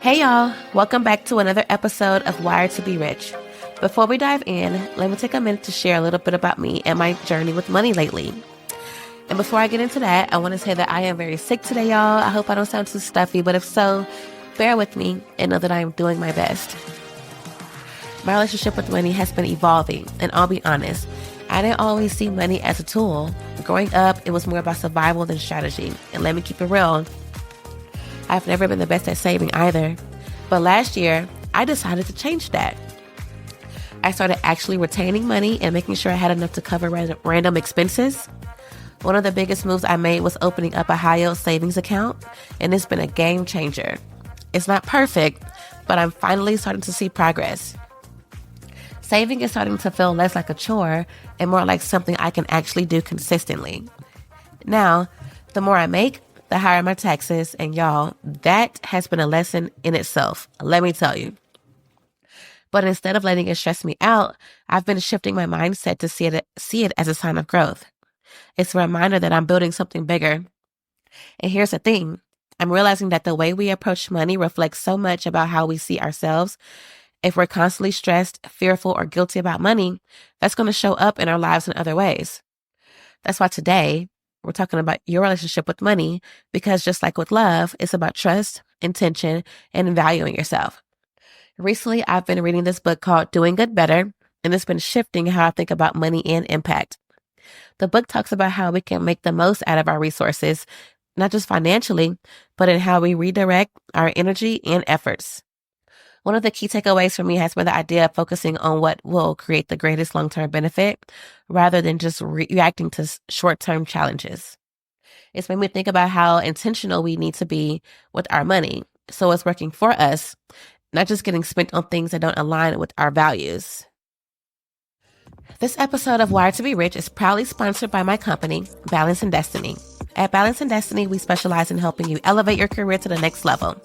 Hey y'all, welcome back to another episode of Wired to Be Rich. Before we dive in, let me take a minute to share a little bit about me and my journey with money lately. And before I get into that, I want to say that I am very sick today, y'all. I hope I don't sound too stuffy, but if so, bear with me and know that I am doing my best. My relationship with money has been evolving, and I'll be honest, I didn't always see money as a tool. Growing up, it was more about survival than strategy. And let me keep it real, I've never been the best at saving either. But last year, I decided to change that. I started actually retaining money and making sure I had enough to cover random expenses. One of the biggest moves I made was opening up a high-yield savings account, and it's been a game changer. It's not perfect, but I'm finally starting to see progress. Saving is starting to feel less like a chore and more like something I can actually do consistently. Now, the more I make, the higher my taxes, and y'all, that has been a lesson in itself, let me tell you. But instead of letting it stress me out, I've been shifting my mindset to see it as a sign of growth. It's a reminder that I'm building something bigger. And here's the thing, I'm realizing that the way we approach money reflects so much about how we see ourselves. If we're constantly stressed, fearful, or guilty about money, that's going to show up in our lives in other ways. That's why today, we're talking about your relationship with money, because just like with love, it's about trust, intention, and valuing yourself. Recently, I've been reading this book called Doing Good Better, and it's been shifting how I think about money and impact. The book talks about how we can make the most out of our resources, not just financially, but in how we redirect our energy and efforts. One of the key takeaways for me has been the idea of focusing on what will create the greatest long-term benefit rather than just reacting to short-term challenges. It's made me think about how intentional we need to be with our money so it's working for us, not just getting spent on things that don't align with our values. This episode of Wired to Be Rich is proudly sponsored by my company, Balance and Destiny. At Balance and Destiny, we specialize in helping you elevate your career to the next level.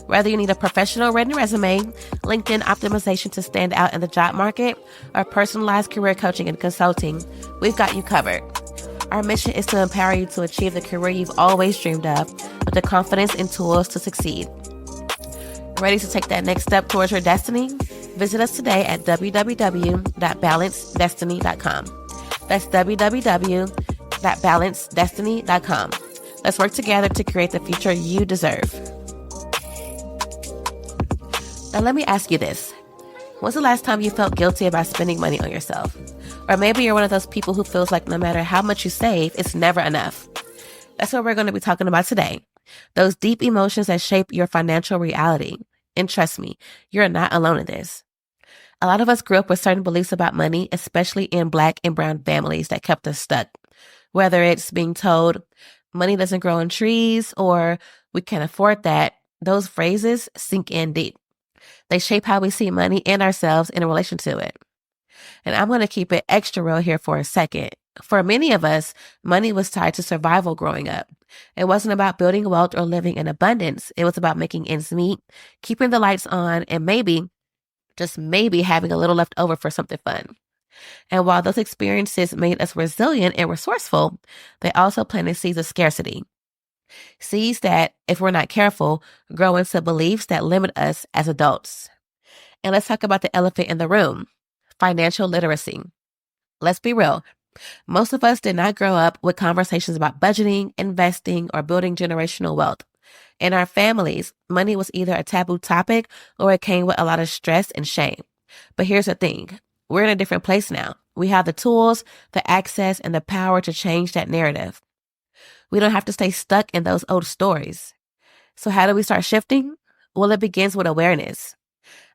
Whether you need a professional written resume, LinkedIn optimization to stand out in the job market, or personalized career coaching and consulting, we've got you covered. Our mission is to empower you to achieve the career you've always dreamed of with the confidence and tools to succeed. Ready to take that next step towards your destiny? Visit us today at www.balancedestiny.com. That's www.balancedestiny.com. Let's work together to create the future you deserve. Now let me ask you this. When's the last time you felt guilty about spending money on yourself? Or maybe you're one of those people who feels like no matter how much you save, it's never enough. That's what we're going to be talking about today. Those deep emotions that shape your financial reality. And trust me, you're not alone in this. A lot of us grew up with certain beliefs about money, especially in Black and brown families that kept us stuck. Whether it's being told money doesn't grow on trees or we can't afford that, those phrases sink in deep. They shape how we see money and ourselves in relation to it. And I'm going to keep it extra real here for a second. For many of us, money was tied to survival growing up. It wasn't about building wealth or living in abundance. It was about making ends meet, keeping the lights on, and maybe, just maybe, having a little left over for something fun. And while those experiences made us resilient and resourceful, they also planted seeds of scarcity. Seeds that, if we're not careful, grow into beliefs that limit us as adults. And let's talk about the elephant in the room, financial literacy. Let's be real. Most of us did not grow up with conversations about budgeting, investing, or building generational wealth. In our families, money was either a taboo topic or it came with a lot of stress and shame. But here's the thing. We're in a different place now. We have the tools, the access, and the power to change that narrative. We don't have to stay stuck in those old stories. So how do we start shifting? Well, it begins with awareness.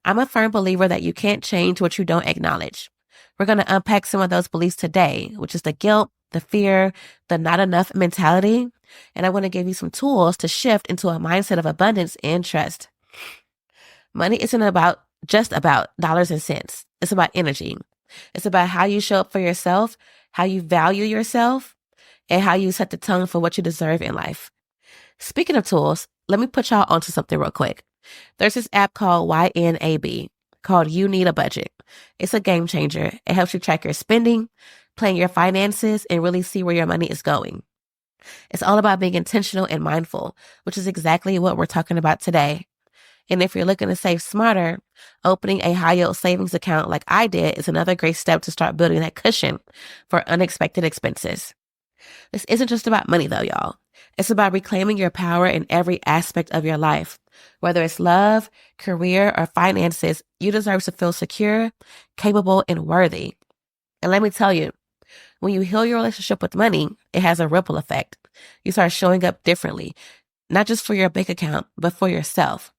I'm a firm believer that you can't change what you don't acknowledge. We're going to unpack some of those beliefs today, which is the guilt, the fear, the not enough mentality. And I want to give you some tools to shift into a mindset of abundance and trust. Money isn't just about dollars and cents. It's about energy. It's about how you show up for yourself, how you value yourself, and how you set the tone for what you deserve in life. Speaking of tools, let me put y'all onto something real quick. There's this app called YNAB called You Need a Budget. It's a game changer. It helps you track your spending, plan your finances, and really see where your money is going. It's all about being intentional and mindful, which is exactly what we're talking about today. And if you're looking to save smarter, opening a high yield savings account like I did is another great step to start building that cushion for unexpected expenses. This isn't just about money though, y'all. It's about reclaiming your power in every aspect of your life. Whether it's love, career, or finances, you deserve to feel secure, capable, and worthy. And let me tell you, when you heal your relationship with money, it has a ripple effect. You start showing up differently, not just for your bank account, but for yourself.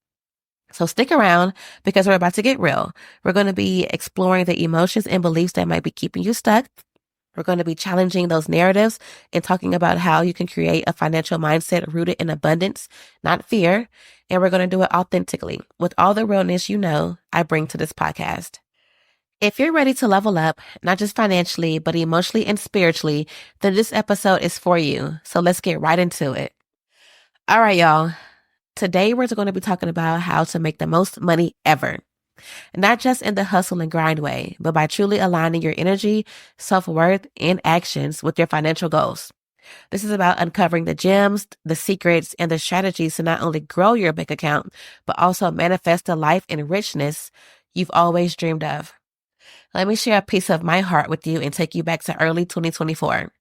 So stick around because we're about to get real. We're going to be exploring the emotions and beliefs that might be keeping you stuck. We're going to be challenging those narratives and talking about how you can create a financial mindset rooted in abundance, not fear. And we're going to do it authentically with all the realness I bring to this podcast. If you're ready to level up, not just financially, but emotionally and spiritually, then this episode is for you. So let's get right into it. All right, y'all. Today, we're going to be talking about how to make the most money ever. Not just in the hustle and grind way, but by truly aligning your energy, self-worth, and actions with your financial goals. This is about uncovering the gems, the secrets, and the strategies to not only grow your bank account, but also manifest the life and richness you've always dreamed of. Let me share a piece of my heart with you and take you back to early 2024.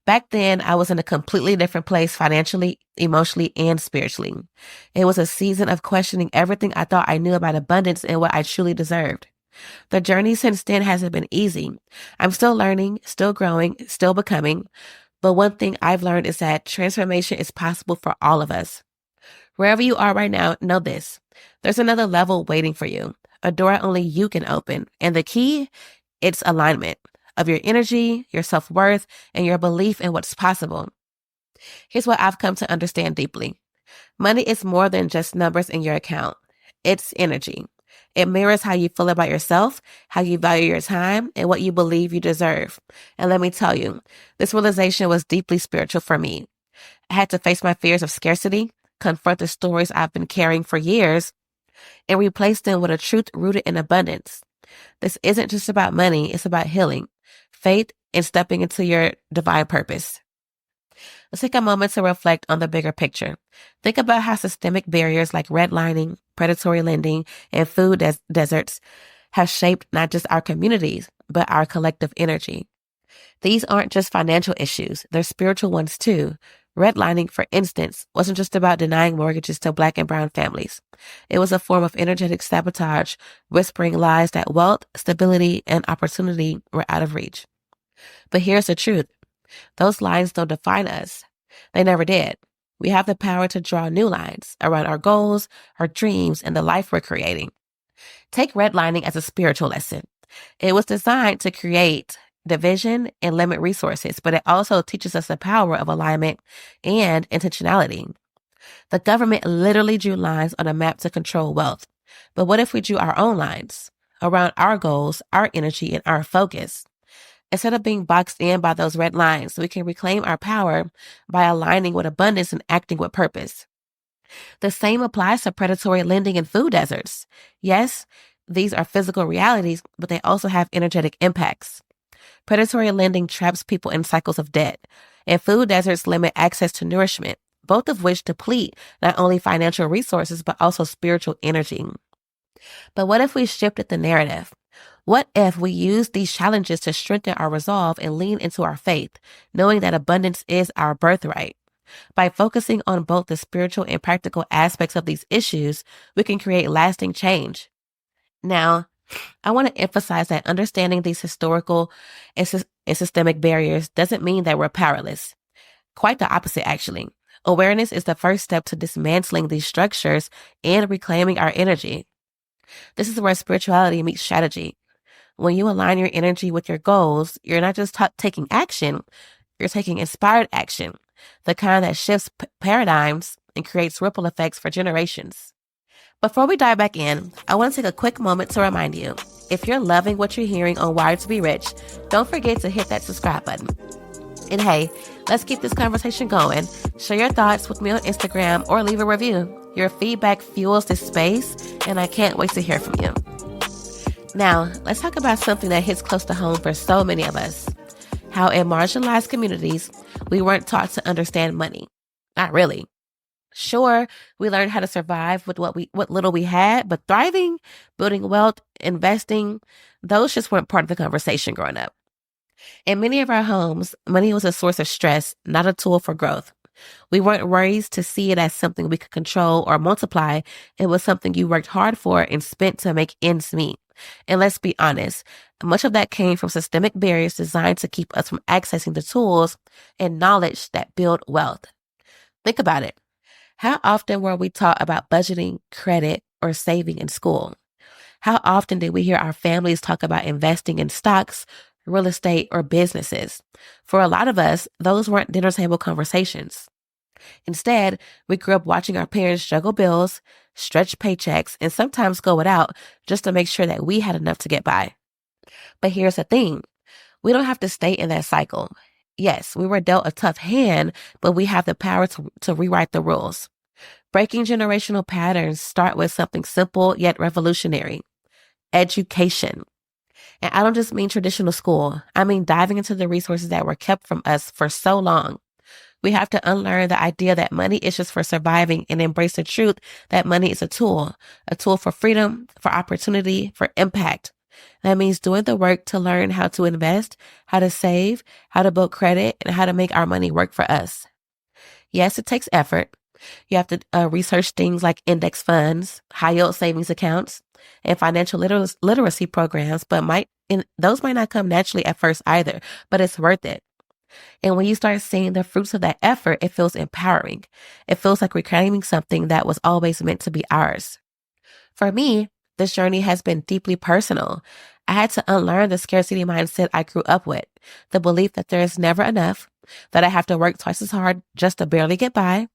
Back then, I was in a completely different place financially, emotionally, and spiritually. It was a season of questioning everything I thought I knew about abundance and what I truly deserved. The journey since then hasn't been easy. I'm still learning, still growing, still becoming. But one thing I've learned is that transformation is possible for all of us. Wherever you are right now, know this. There's another level waiting for you, a door only you can open. And the key, it's alignment of your energy, your self-worth, and your belief in what's possible. Here's what I've come to understand deeply. Money is more than just numbers in your account. It's energy. It mirrors how you feel about yourself, how you value your time, and what you believe you deserve. And let me tell you, this realization was deeply spiritual for me. I had to face my fears of scarcity, confront the stories I've been carrying for years, and replace them with a truth rooted in abundance. This isn't just about money, it's about healing, faith, and stepping into your divine purpose. Let's take a moment to reflect on the bigger picture. Think about how systemic barriers like redlining, predatory lending, and food deserts have shaped not just our communities, but our collective energy. These aren't just financial issues, they're spiritual ones too. Redlining, for instance, wasn't just about denying mortgages to Black and brown families. It was a form of energetic sabotage, whispering lies that wealth, stability, and opportunity were out of reach. But here's the truth. Those lines don't define us. They never did. We have the power to draw new lines around our goals, our dreams, and the life we're creating. Take redlining as a spiritual lesson. It was designed to create division and limit resources, but it also teaches us the power of alignment and intentionality. The government literally drew lines on a map to control wealth. But what if we drew our own lines around our goals, our energy, and our focus? Instead of being boxed in by those red lines, we can reclaim our power by aligning with abundance and acting with purpose. The same applies to predatory lending and food deserts. Yes, these are physical realities, but they also have energetic impacts. Predatory lending traps people in cycles of debt, and food deserts limit access to nourishment, both of which deplete not only financial resources, but also spiritual energy. But what if we shifted the narrative? What if we use these challenges to strengthen our resolve and lean into our faith, knowing that abundance is our birthright? By focusing on both the spiritual and practical aspects of these issues, we can create lasting change. Now, I want to emphasize that understanding these historical and systemic barriers doesn't mean that we're powerless. Quite the opposite, actually. Awareness is the first step to dismantling these structures and reclaiming our energy. This is where spirituality meets strategy. When you align your energy with your goals, you're not just taking action, you're taking inspired action, the kind that shifts paradigms and creates ripple effects for generations. Before we dive back in, I want to take a quick moment to remind you, if you're loving what you're hearing on Wired to be Rich, don't forget to hit that subscribe button. And hey, let's keep this conversation going. Share your thoughts with me on Instagram or leave a review. Your feedback fuels this space, and I can't wait to hear from you. Now, let's talk about something that hits close to home for so many of us. How in marginalized communities, we weren't taught to understand money. Not really. Sure, we learned how to survive with what little we had, but thriving, building wealth, investing, those just weren't part of the conversation growing up. In many of our homes, money was a source of stress, not a tool for growth. We weren't raised to see it as something we could control or multiply. It was something you worked hard for and spent to make ends meet. And let's be honest, much of that came from systemic barriers designed to keep us from accessing the tools and knowledge that build wealth. Think about it. How often were we taught about budgeting, credit, or saving in school? How often did we hear our families talk about investing in stocks, real estate, or businesses? For a lot of us, those weren't dinner table conversations. Instead, we grew up watching our parents juggle bills, stretch paychecks, and sometimes go without just to make sure that we had enough to get by. But here's the thing. We don't have to stay in that cycle. Yes, we were dealt a tough hand, but we have the power to rewrite the rules. Breaking generational patterns start with something simple yet revolutionary: education. And I don't just mean traditional school. I mean diving into the resources that were kept from us for so long. We have to unlearn the idea that money is just for surviving and embrace the truth that money is a tool for freedom, for opportunity, for impact. That means doing the work to learn how to invest, how to save, how to build credit, and how to make our money work for us. Yes, it takes effort. You have to research things like index funds, high yield savings accounts, and financial literacy programs, but those might not come naturally at first either, but it's worth it. And when you start seeing the fruits of that effort, it feels empowering. It feels like reclaiming something that was always meant to be ours. For me, this journey has been deeply personal. I had to unlearn the scarcity mindset I grew up with, the belief that there is never enough, that I have to work twice as hard just to barely get by.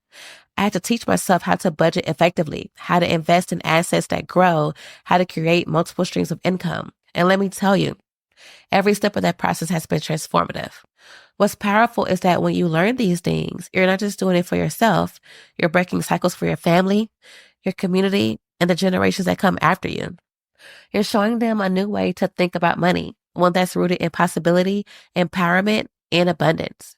I had to teach myself how to budget effectively, how to invest in assets that grow, how to create multiple streams of income. And let me tell you, every step of that process has been transformative. What's powerful is that when you learn these things, you're not just doing it for yourself, you're breaking cycles for your family, your community, and the generations that come after you. You're showing them a new way to think about money, one that's rooted in possibility, empowerment, and abundance.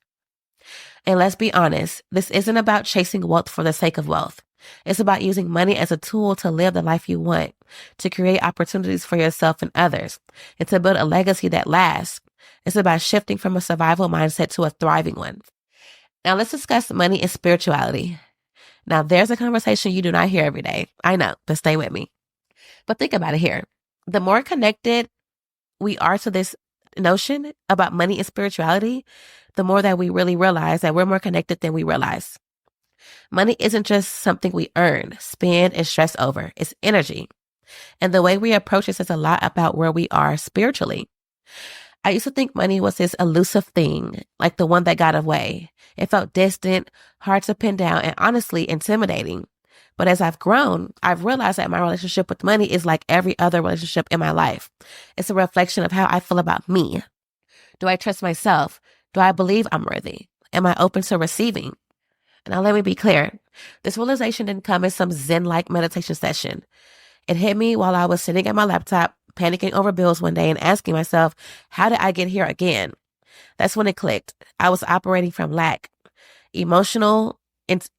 And let's be honest, this isn't about chasing wealth for the sake of wealth. It's about using money as a tool to live the life you want, to create opportunities for yourself and others, and to build a legacy that lasts. It's about shifting from a survival mindset to a thriving one. Now let's discuss money and spirituality. Now there's a conversation you do not hear every day. I know, but stay with me. But think about it here. The more connected we are to this notion about money and spirituality, the more that we really realize that we're more connected than we realize. Money isn't just something we earn, spend, and stress over. It's energy. And the way we approach it says a lot about where we are spiritually. I used to think money was this elusive thing, like the one that got away. It felt distant, hard to pin down, and honestly intimidating. But as I've grown, I've realized that my relationship with money is like every other relationship in my life. It's a reflection of how I feel about me. Do I trust myself? Do I believe I'm worthy? Am I open to receiving? Now, let me be clear. This realization didn't come in some Zen-like meditation session. It hit me while I was sitting at my laptop, panicking over bills one day and asking myself, how did I get here again? That's when it clicked. I was operating from lack, emotional,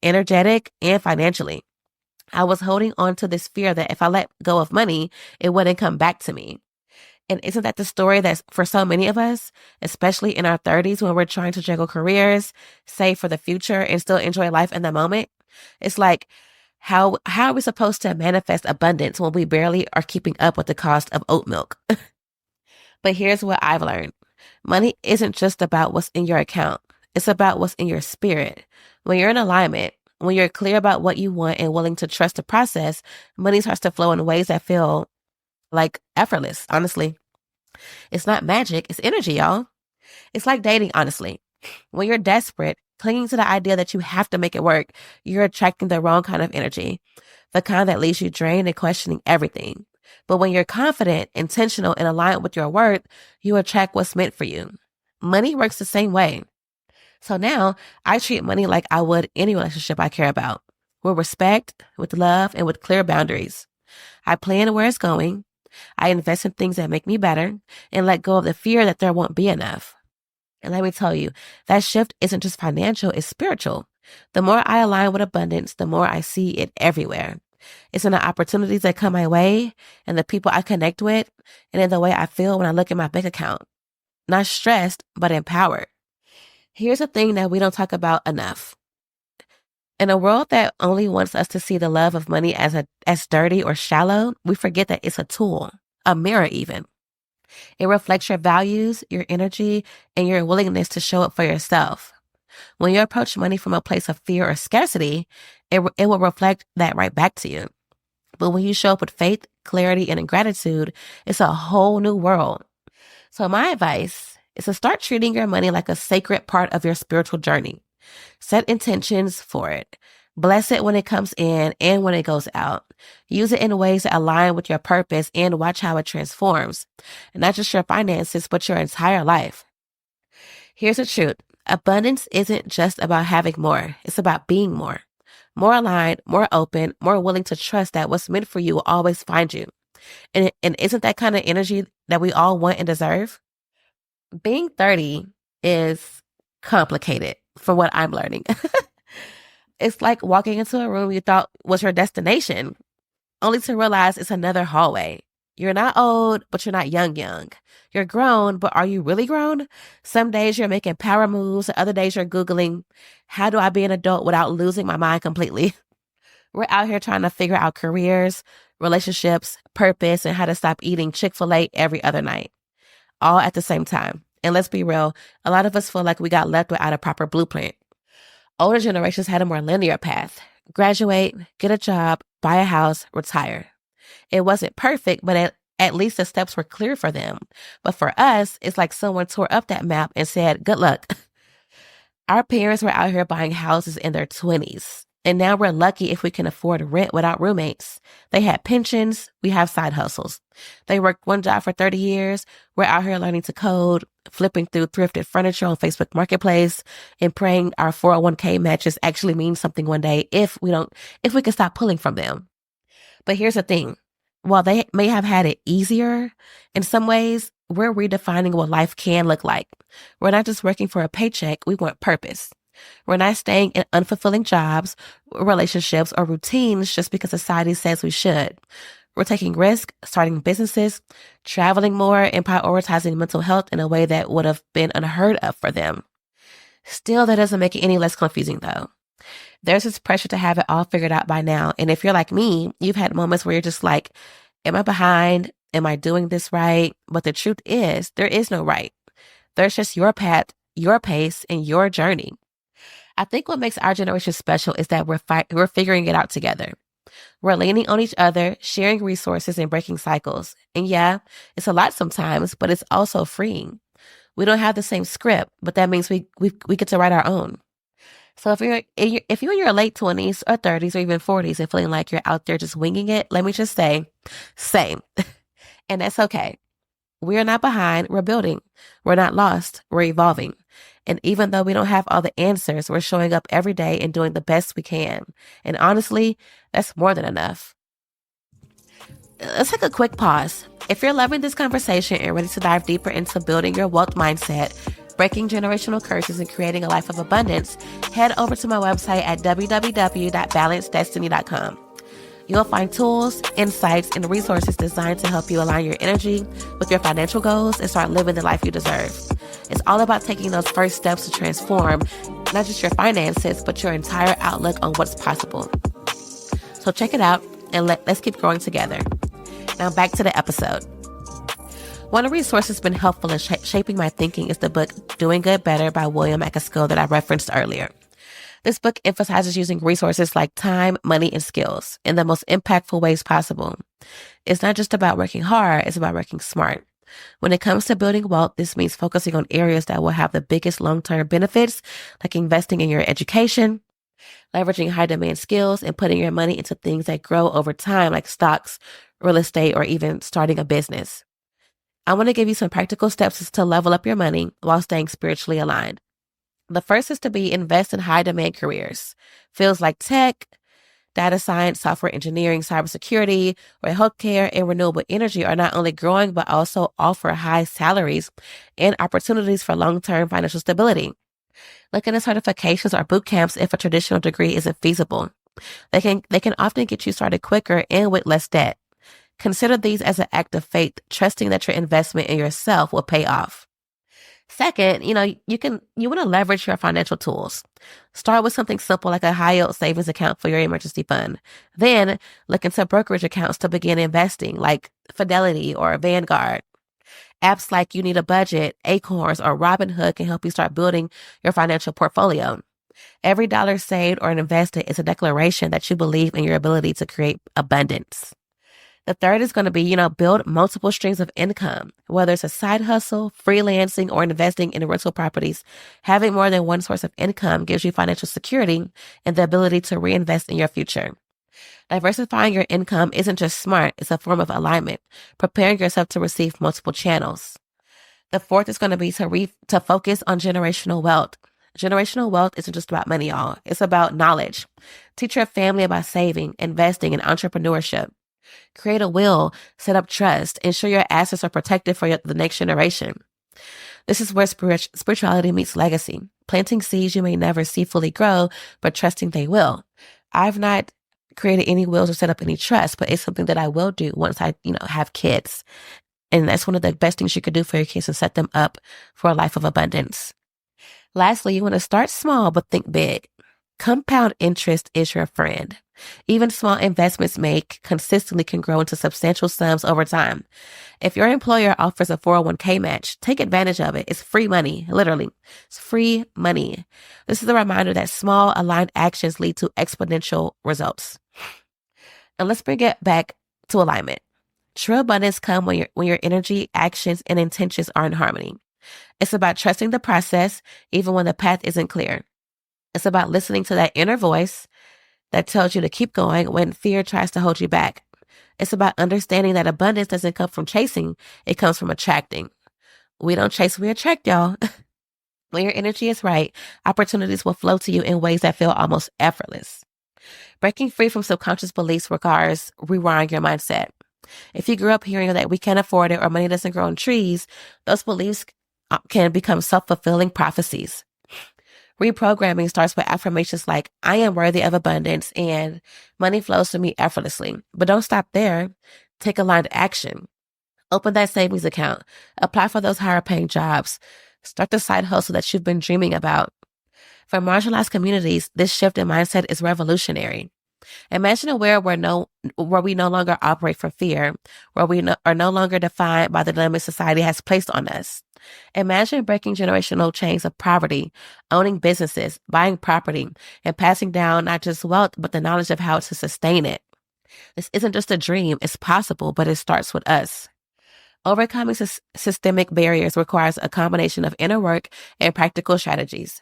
energetic, and financially. I was holding on to this fear that if I let go of money, it wouldn't come back to me. And isn't that the story that's for so many of us, especially in our 30s when we're trying to juggle careers, save for the future, and still enjoy life in the moment? It's like, how are we supposed to manifest abundance when we barely are keeping up with the cost of oat milk? But here's what I've learned. Money isn't just about what's in your account. It's about what's in your spirit. When you're in alignment, when you're clear about what you want and willing to trust the process, money starts to flow in ways that feel like effortless, honestly. It's not magic, it's energy, y'all. It's like dating, honestly. When you're desperate, clinging to the idea that you have to make it work, you're attracting the wrong kind of energy, the kind that leaves you drained and questioning everything. But when you're confident, intentional, and aligned with your worth, you attract what's meant for you. Money works the same way. So now I treat money like I would any relationship I care about, with respect, with love, and with clear boundaries. I plan where it's going. I invest in things that make me better and let go of the fear that there won't be enough. And let me tell you, that shift isn't just financial, it's spiritual. The more I align with abundance, the more I see it everywhere. It's in the opportunities that come my way and the people I connect with and in the way I feel when I look at my bank account. Not stressed, but empowered. Here's a thing that we don't talk about enough. In a world that only wants us to see the love of money as dirty or shallow, we forget that it's a tool, a mirror even. It reflects your values, your energy, and your willingness to show up for yourself. When you approach money from a place of fear or scarcity, it will reflect that right back to you. But when you show up with faith, clarity, and gratitude, it's a whole new world. So my advice is to start treating your money like a sacred part of your spiritual journey. Set intentions for it. Bless it when it comes in and when it goes out. Use it in ways that align with your purpose and watch how it transforms. And not just your finances, but your entire life. Here's the truth. Abundance isn't just about having more. It's about being more. More aligned, more open, more willing to trust that what's meant for you will always find you. And isn't that kind of energy that we all want and deserve? Being 30 is complicated from what I'm learning. It's like walking into a room you thought was your destination, only to realize it's another hallway. You're not old, but you're not young. You're grown, but are you really grown? Some days you're making power moves. Other days you're Googling, how do I be an adult without losing my mind completely? We're out here trying to figure out careers, relationships, purpose, and how to stop eating Chick-fil-A every other night, all at the same time. And let's be real, a lot of us feel like we got left without a proper blueprint. Older generations had a more linear path. Graduate, get a job, buy a house, retire. It wasn't perfect, but at least the steps were clear for them. But for us, it's like someone tore up that map and said, good luck. Our parents were out here buying houses in their 20s. And now we're lucky if we can afford rent without roommates. They had pensions. We have side hustles. They worked one job for 30 years. We're out here learning to code, flipping through thrifted furniture on Facebook Marketplace, and praying our 401k matches actually mean something one day if we can stop pulling from them. But here's the thing. While they may have had it easier, in some ways, we're redefining what life can look like. We're not just working for a paycheck. We want purpose. We're not staying in unfulfilling jobs, relationships, or routines just because society says we should. We're taking risks, starting businesses, traveling more, and prioritizing mental health in a way that would have been unheard of for them. Still, that doesn't make it any less confusing, though. There's this pressure to have it all figured out by now. And if you're like me, you've had moments where you're just like, am I behind? Am I doing this right? But the truth is, there is no right. There's just your path, your pace, and your journey. I think what makes our generation special is that we're figuring it out together. We're leaning on each other, sharing resources, and breaking cycles. And yeah, it's a lot sometimes, but it's also freeing. We don't have the same script, but that means we get to write our own. So if you're in your late 20s or 30s or even 40s and feeling like you're out there just winging it, let me just say, same. And that's okay. We're not behind, we're building. We're not lost, we're evolving. And even though we don't have all the answers, we're showing up every day and doing the best we can. And honestly, that's more than enough. Let's take a quick pause. If you're loving this conversation and ready to dive deeper into building your wealth mindset, breaking generational curses, and creating a life of abundance, head over to my website at www.balancedestiny.com. You'll find tools, insights, and resources designed to help you align your energy with your financial goals and start living the life you deserve. It's all about taking those first steps to transform not just your finances, but your entire outlook on what's possible. So check it out and let's keep growing together. Now back to the episode. One of the resources that's been helpful in shaping my thinking is the book Doing Good Better by William McAskill that I referenced earlier. This book emphasizes using resources like time, money, and skills in the most impactful ways possible. It's not just about working hard, it's about working smart. When it comes to building wealth, this means focusing on areas that will have the biggest long-term benefits, like investing in your education, leveraging high-demand skills, and putting your money into things that grow over time, like stocks, real estate, or even starting a business. I want to give you some practical steps to level up your money while staying spiritually aligned. The first is to invest in high-demand careers. Fields like tech, data science, software engineering, cybersecurity, or healthcare and renewable energy are not only growing, but also offer high salaries and opportunities for long-term financial stability. Look into certifications or boot camps if a traditional degree isn't feasible. They can often get you started quicker and with less debt. Consider these as an act of faith, trusting that your investment in yourself will pay off. Second, you want to leverage your financial tools. Start with something simple like a high yield savings account for your emergency fund. Then look into brokerage accounts to begin investing like Fidelity or Vanguard. Apps like You Need a Budget, Acorns, or Robinhood can help you start building your financial portfolio. Every dollar saved or invested is a declaration that you believe in your ability to create abundance. The third is going to be, build multiple streams of income, whether it's a side hustle, freelancing, or investing in rental properties. Having more than one source of income gives you financial security and the ability to reinvest in your future. Diversifying your income isn't just smart, it's a form of alignment, preparing yourself to receive multiple channels. The fourth is going to be to focus on generational wealth. Generational wealth isn't just about money, y'all. It's about knowledge. Teach your family about saving, investing, and entrepreneurship. Create a will, set up trust, ensure your assets are protected for the next generation. This is where spirituality meets legacy, planting seeds you may never see fully grow, but trusting they will. I've not created any wills or set up any trust, but it's something that I will do once I, have kids. And that's one of the best things you could do for your kids, and set them up for a life of abundance. Lastly, you want to start small, but think big. Compound interest is your friend. Even small investments made consistently can grow into substantial sums over time. If your employer offers a 401k match, take advantage of it. It's free money, literally. It's free money. This is a reminder that small aligned actions lead to exponential results. And let's bring it back to alignment. True abundance comes when your energy, actions, and intentions are in harmony. It's about trusting the process, even when the path isn't clear. It's about listening to that inner voice that tells you to keep going when fear tries to hold you back. It's about understanding that abundance doesn't come from chasing, it comes from attracting. We don't chase, we attract, y'all. When your energy is right, opportunities will flow to you in ways that feel almost effortless. Breaking free from subconscious beliefs requires rewiring your mindset. If you grew up hearing that we can't afford it or money doesn't grow on trees, those beliefs can become self-fulfilling prophecies. Reprogramming starts with affirmations like, I am worthy of abundance and money flows to me effortlessly. But don't stop there. Take aligned action. Open that savings account. Apply for those higher paying jobs. Start the side hustle that you've been dreaming about. For marginalized communities, this shift in mindset is revolutionary. Imagine a world where we no longer operate from fear, where we are no longer defined by the limits society has placed on us. Imagine breaking generational chains of poverty, owning businesses, buying property, and passing down not just wealth, but the knowledge of how to sustain it. This isn't just a dream, it's possible, but it starts with us. Overcoming systemic barriers requires a combination of inner work and practical strategies.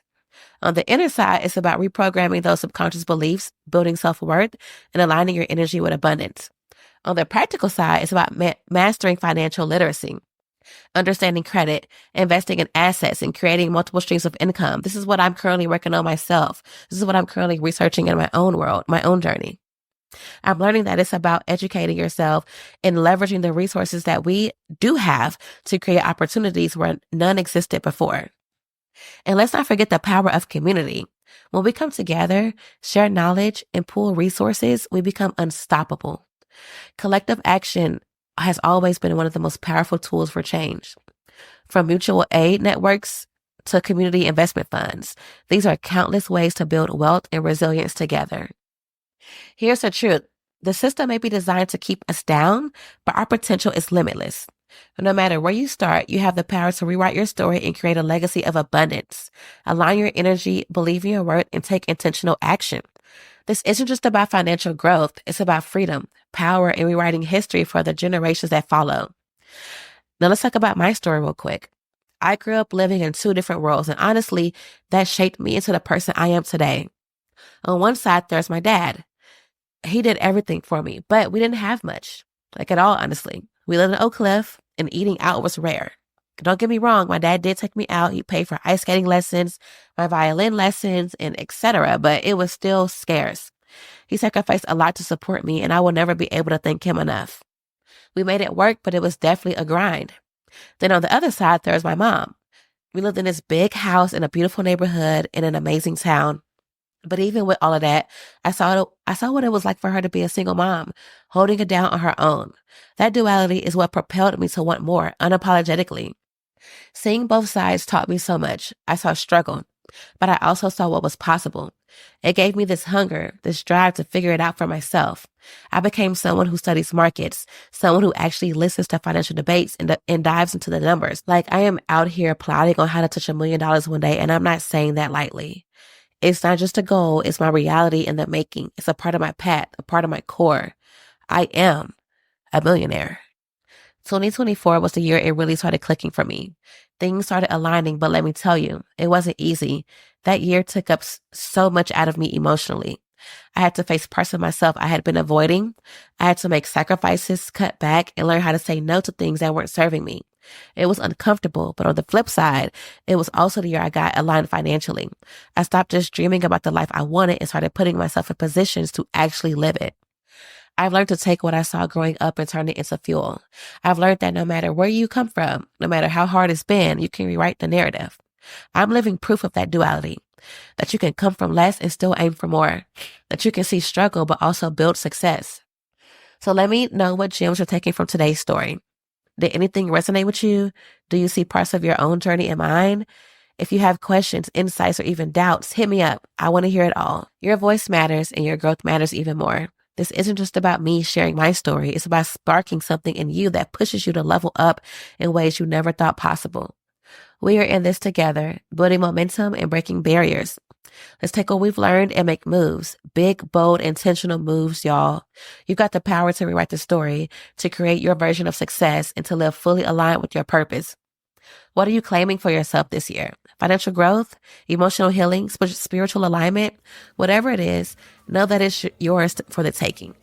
On the inner side, it's about reprogramming those subconscious beliefs, building self-worth, and aligning your energy with abundance. On the practical side, it's about mastering financial literacy, understanding credit, investing in assets, and creating multiple streams of income. This is what I'm currently working on myself. This is what I'm currently researching in my own world, my own journey. I'm learning that it's about educating yourself and leveraging the resources that we do have to create opportunities where none existed before. And let's not forget the power of community. When we come together, share knowledge, and pool resources, we become unstoppable. Collective action has always been one of the most powerful tools for change. From mutual aid networks to community investment funds, these are countless ways to build wealth and resilience together. Here's the truth. The system may be designed to keep us down, but our potential is limitless. No matter where you start, you have the power to rewrite your story and create a legacy of abundance. Align your energy, believe in your worth, and take intentional action. This isn't just about financial growth. It's about freedom, power, and rewriting history for the generations that follow. Now let's talk about my story real quick. I grew up living in two different worlds, and honestly, that shaped me into the person I am today. On one side, there's my dad. He did everything for me, but we didn't have much, like at all, honestly. We lived in Oak Cliff, and eating out was rare. Don't get me wrong, my dad did take me out. He paid for ice skating lessons, my violin lessons, and etc., but it was still scarce. He sacrificed a lot to support me, and I will never be able to thank him enough. We made it work, but it was definitely a grind. Then on the other side, there's my mom. We lived in this big house in a beautiful neighborhood in an amazing town. But even with all of that, I saw what it was like for her to be a single mom, holding it down on her own. That duality is what propelled me to want more, unapologetically. Seeing both sides taught me so much. I saw struggle, but I also saw what was possible. It gave me this hunger, this drive to figure it out for myself. I became someone who studies markets, someone who actually listens to financial debates and dives into the numbers. Like, I am out here plotting on how to touch $1 million one day, and I'm not saying that lightly. It's not just a goal, it's my reality in the making. It's a part of my path, a part of my core. I am a millionaire. 2024 was the year it really started clicking for me. Things started aligning, but let me tell you, it wasn't easy. That year took up so much out of me emotionally. I had to face parts of myself I had been avoiding. I had to make sacrifices, cut back, and learn how to say no to things that weren't serving me. It was uncomfortable, but on the flip side, it was also the year I got aligned financially. I stopped just dreaming about the life I wanted and started putting myself in positions to actually live it. I've learned to take what I saw growing up and turn it into fuel. I've learned that no matter where you come from, no matter how hard it's been, you can rewrite the narrative. I'm living proof of that duality, that you can come from less and still aim for more, that you can see struggle but also build success. So let me know what gems you're taking from today's story. Did anything resonate with you? Do you see parts of your own journey in mine? If you have questions, insights, or even doubts, hit me up. I want to hear it all. Your voice matters and your growth matters even more. This isn't just about me sharing my story. It's about sparking something in you that pushes you to level up in ways you never thought possible. We are in this together, building momentum and breaking barriers. Let's take what we've learned and make moves. Big, bold, intentional moves, y'all. You've got the power to rewrite the story, to create your version of success, and to live fully aligned with your purpose. What are you claiming for yourself this year? Financial growth, emotional healing, spiritual alignment, whatever it is, know that it's yours for the taking.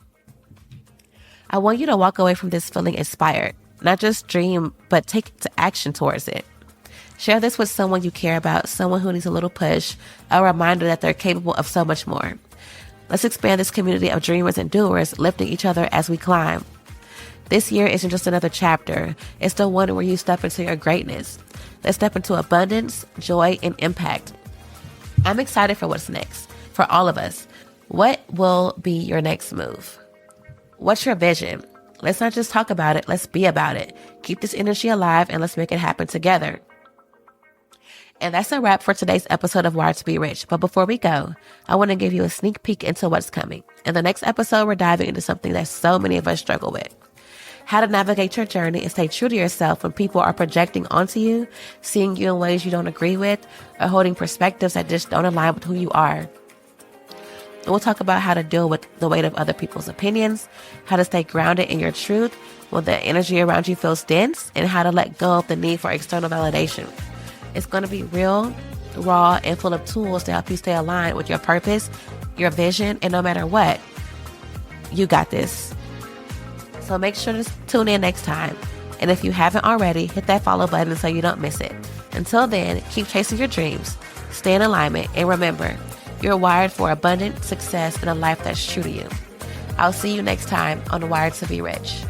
I want you to walk away from this feeling inspired, not just dream, but take action towards it. Share this with someone you care about, someone who needs a little push, a reminder that they're capable of so much more. Let's expand this community of dreamers and doers, lifting each other as we climb. This year isn't just another chapter. It's the one where you step into your greatness. Let's step into abundance, joy, and impact. I'm excited for what's next, for all of us. What will be your next move? What's your vision? Let's not just talk about it, let's be about it. Keep this energy alive and let's make it happen together. And that's a wrap for today's episode of Wired to Be Rich. But before we go, I want to give you a sneak peek into what's coming. In the next episode, we're diving into something that so many of us struggle with. How to navigate your journey and stay true to yourself when people are projecting onto you, seeing you in ways you don't agree with, or holding perspectives that just don't align with who you are. We'll talk about how to deal with the weight of other people's opinions, how to stay grounded in your truth when the energy around you feels dense, and how to let go of the need for external validation. It's going to be real, raw, and full of tools to help you stay aligned with your purpose, your vision, and no matter what, you got this. So make sure to tune in next time. And if you haven't already, hit that follow button so you don't miss it. Until then, keep chasing your dreams, stay in alignment, and remember, you're wired for abundant success and a life that's true to you. I'll see you next time on Wired to Be Rich.